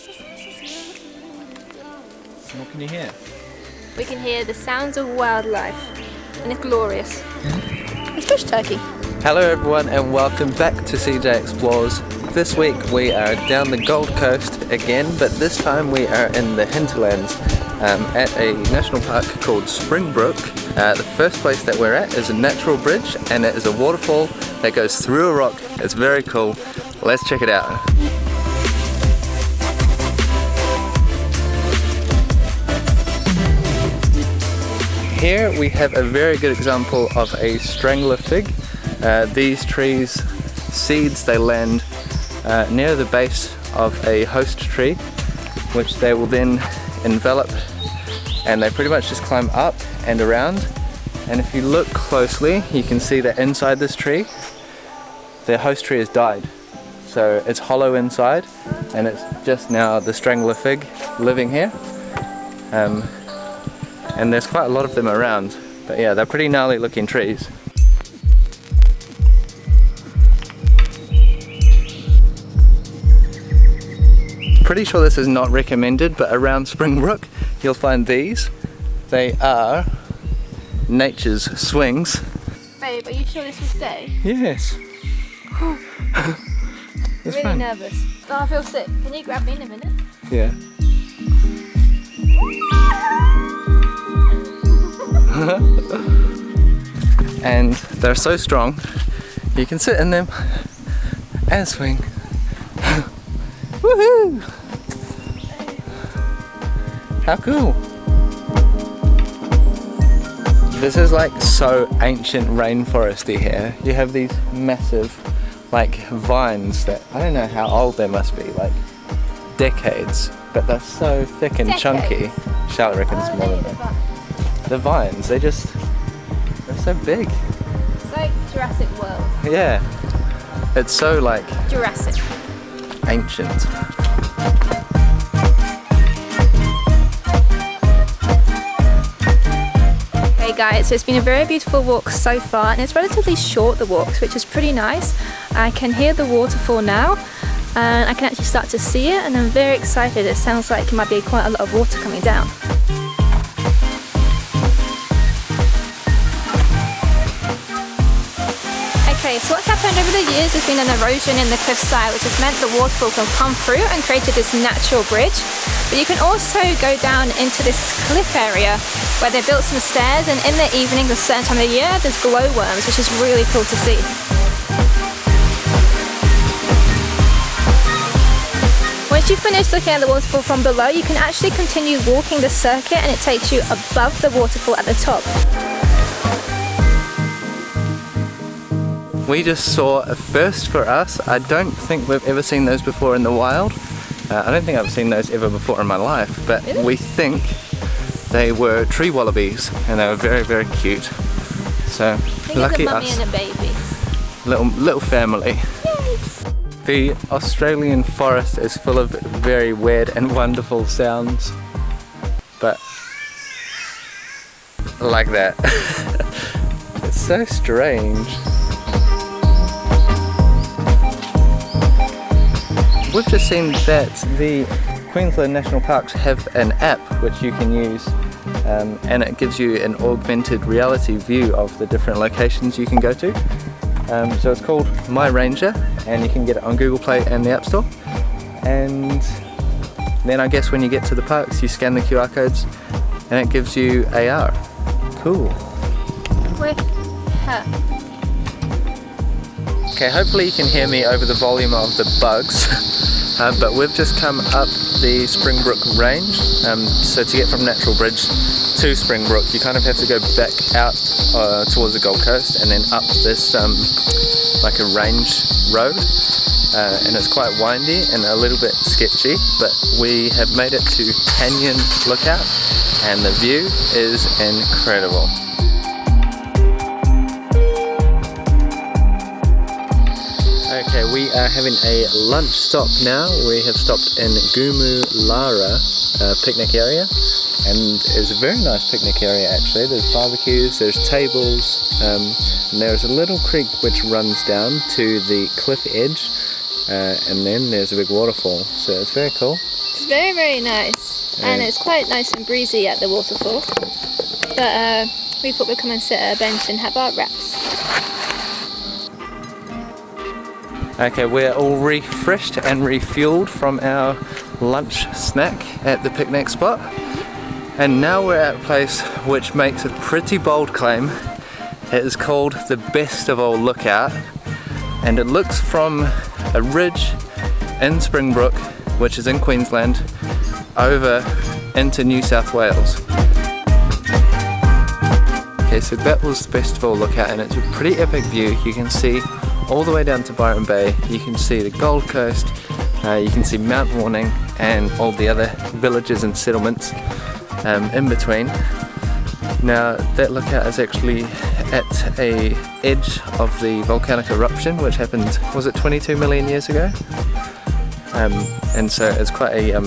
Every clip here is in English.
What can you hear? We can hear the sounds of wildlife, and it's glorious. It's bush turkey. Hello everyone and welcome back to CJ Explores. This week we are down the Gold Coast again, but this time we are in the hinterlands at a national park called Springbrook. The first place that we're at is a natural bridge, and it is a waterfall that goes through a rock. It's very cool. Let's check it out. Here we have a very good example of a strangler fig. These trees, seeds, they land near the base of a host tree, which they will then envelop, and they pretty much just climb up and around. And if you look closely, you can see that inside this tree, the host tree has died. So it's hollow inside, and it's just now the strangler fig living here. And there's quite a lot of them around, but yeah, they're pretty gnarly looking trees. Pretty sure this is not recommended, but around Springbrook you'll find these. They are nature's swings. Babe, are you sure this will stay? Yes. I'm really nervous. Oh, I feel sick. Can you grab me in a minute? Yeah. And they're so strong, you can sit in them and swing. Woohoo! How cool! This is like so ancient rainforesty here. You have these massive like vines that I don't know how old they must be, like decades, but they're so thick and chunky. Charlotte reckons more than that. The vines, they're so big. It's like Jurassic World. Yeah. It's so like Jurassic. Ancient. Hey guys, so it's been a very beautiful walk so far, and it's relatively short, the walks, which is pretty nice. I can hear the waterfall now, and I can actually start to see it, and I'm very excited. It sounds like it might be quite a lot of water coming down. Okay, so what's happened over the years has been an erosion in the cliffside, which has meant the waterfall can come through and created this natural bridge. But you can also go down into this cliff area where they built some stairs, and in the evening, a certain time of the year, there's glowworms, which is really cool to see. Once you finish looking at the waterfall from below, you can actually continue walking the circuit, and it takes you above the waterfall at the top. We just saw a first for us. I don't think we've ever seen those before in the wild. I don't think I've seen those ever before in my life, but really? We think they were tree wallabies, and they were very, very cute. So lucky us. It's a mummy and a baby. Little family. Yay. The Australian forest is full of very weird and wonderful sounds, but like that. It's so strange. We've just seen that the Queensland National Parks have an app which you can use, and it gives you an augmented reality view of the different locations you can go to. So it's called My Ranger, and you can get it on Google Play and the App Store. And then I guess when you get to the parks, you scan the QR codes and it gives you AR. Cool. With her. Okay, hopefully you can hear me over the volume of the bugs, but we've just come up the Springbrook range. So to get from Natural Bridge to Springbrook, you kind of have to go back out towards the Gold Coast and then up this like a range road, and it's quite windy and a little bit sketchy, but we have made it to Canyon Lookout, and the view is incredible. Okay, we are having a lunch stop now. We have stopped in Gondwanaland picnic area, and it's a very nice picnic area actually. There's barbecues, there's tables, and there's a little creek which runs down to the cliff edge, and then there's a big waterfall, so it's very cool. It's very, very nice. And it's quite nice and breezy at the waterfall. But we thought we'd come and sit at a bench and have our wraps. Okay, we're all refreshed and refueled from our lunch snack at the picnic spot. And now we're at a place which makes a pretty bold claim. It is called the Best of All Lookout. And it looks from a ridge in Springbrook, which is in Queensland, over into New South Wales. Okay, so that was the Best of All Lookout, and it's a pretty epic view. You can see all the way down to Byron Bay, you can see the Gold Coast, you can see Mount Warning and all the other villages and settlements in between. Now that lookout is actually at a edge of the volcanic eruption which happened, was it 22 million years ago? And so it's quite a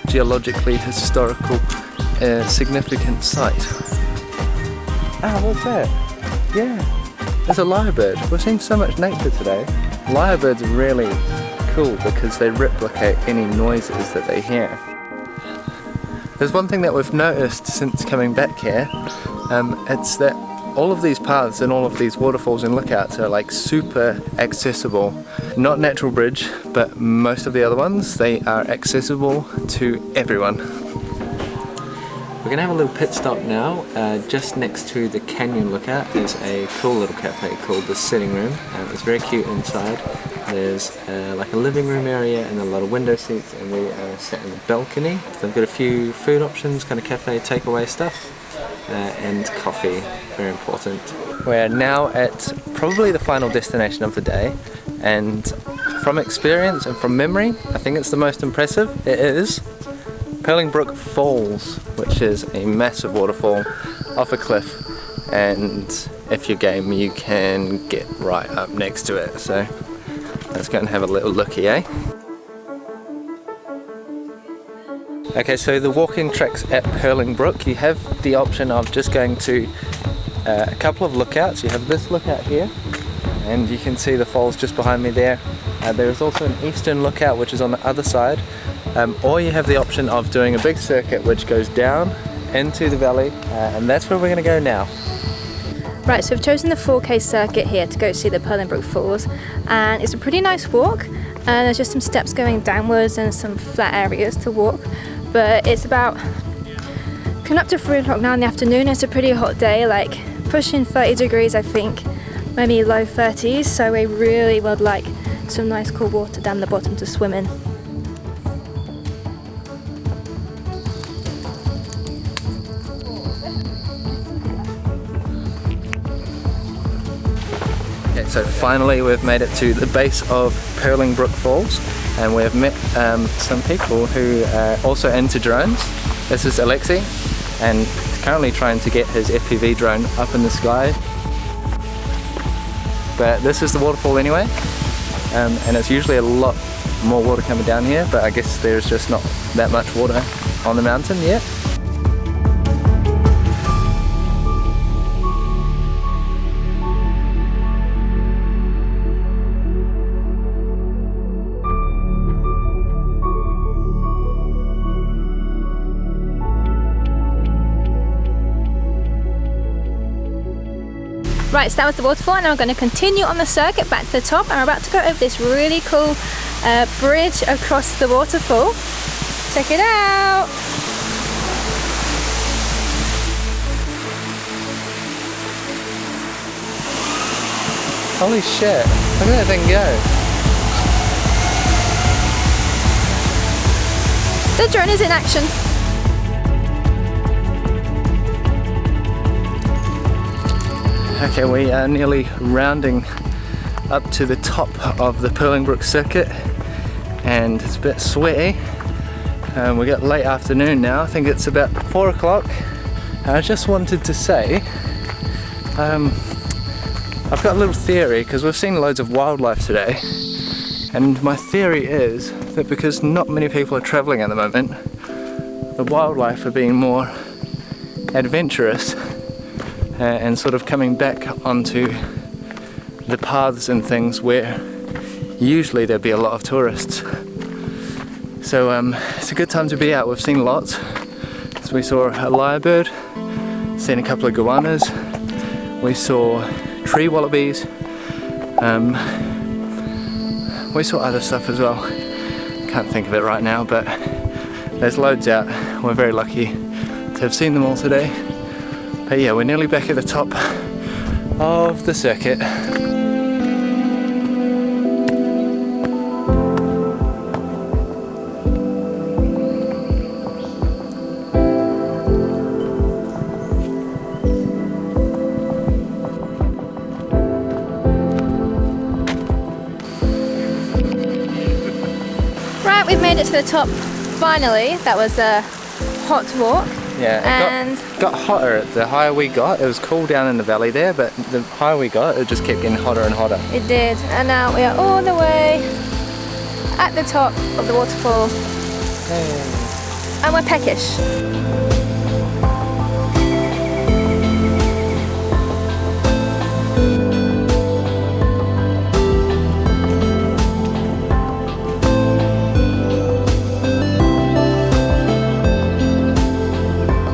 geologically historical significant site. Ah, what's that? Yeah, there's a lyrebird. We've seen so much nature today. Lyrebirds are really cool because they replicate any noises that they hear. There's one thing that we've noticed since coming back here, it's that all of these paths and all of these waterfalls and lookouts are like super accessible. Not Natural Bridge, but most of the other ones, they are accessible to everyone. We're gonna have a little pit stop now. Just next to the canyon lookout is a cool little cafe called the Sitting Room. It's very cute inside. There's like a living room area and a lot of window seats, and we are sat in the balcony. They've got a few food options, kind of cafe takeaway stuff, and coffee, very important. We're now at probably the final destination of the day, and from experience and from memory, I think it's the most impressive. It is Pearlingbrook Falls, which is a massive waterfall off a cliff, and if you're game you can get right up next to it. So let's go and have a little looky, eh? Okay, so the walking tracks at Pearlingbrook, you have the option of just going to a couple of lookouts. You have this lookout here, and you can see the falls just behind me there. There's also an eastern lookout which is on the other side, or you have the option of doing a big circuit which goes down into the valley, and that's where we're going to go now. Right, so we've chosen the 4K circuit here to go see the Pearlingbrook Falls, and it's a pretty nice walk, and there's just some steps going downwards and some flat areas to walk, but it's about coming up to 3 o'clock now in the afternoon. It's a pretty hot day, like pushing 30 degrees I think, maybe low 30s, so we really would like some nice cool water down the bottom to swim in. Okay, so finally we've made it to the base of Pearlingbrook Falls, and we've met some people who are also into drones. This is Alexi, and he's currently trying to get his FPV drone up in the sky. But this is the waterfall anyway, and it's usually a lot more water coming down here, but I guess there's just not that much water on the mountain yet. Right, so that was the waterfall, and now we're going to continue on the circuit back to the top, and we're about to go over this really cool bridge across the waterfall. Check it out! Holy shit, look at that thing go! The drone is in action. Okay, we are nearly rounding up to the top of the Pearlingbrook circuit, and it's a bit sweaty. We got late afternoon now, I think it's about 4 o'clock. And I just wanted to say, I've got a little theory, because we've seen loads of wildlife today, and my theory is that because not many people are travelling at the moment, the wildlife are being more adventurous and sort of coming back onto the paths and things where usually there'd be a lot of tourists. So it's a good time to be out. We've seen lots. So we saw a lyrebird, seen a couple of goannas, we saw tree wallabies, we saw other stuff as well. Can't think of it right now, but there's loads out. We're very lucky to have seen them all today. But yeah, we're nearly back at the top of the circuit. Right, we've made it to the top finally. That was a hot walk. Yeah, it got hotter the higher we got. It was cool down in the valley there, but the higher we got, it just kept getting hotter and hotter. It did, and now we are all the way at the top of the waterfall. Hey. And we're peckish.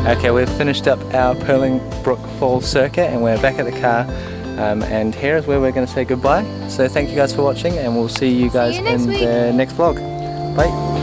Okay, we've finished up our Pearlingbrook Falls circuit and we're back at the car, and here is where we're going to say goodbye. So thank you guys for watching, and we'll see you guys in the next vlog. Bye.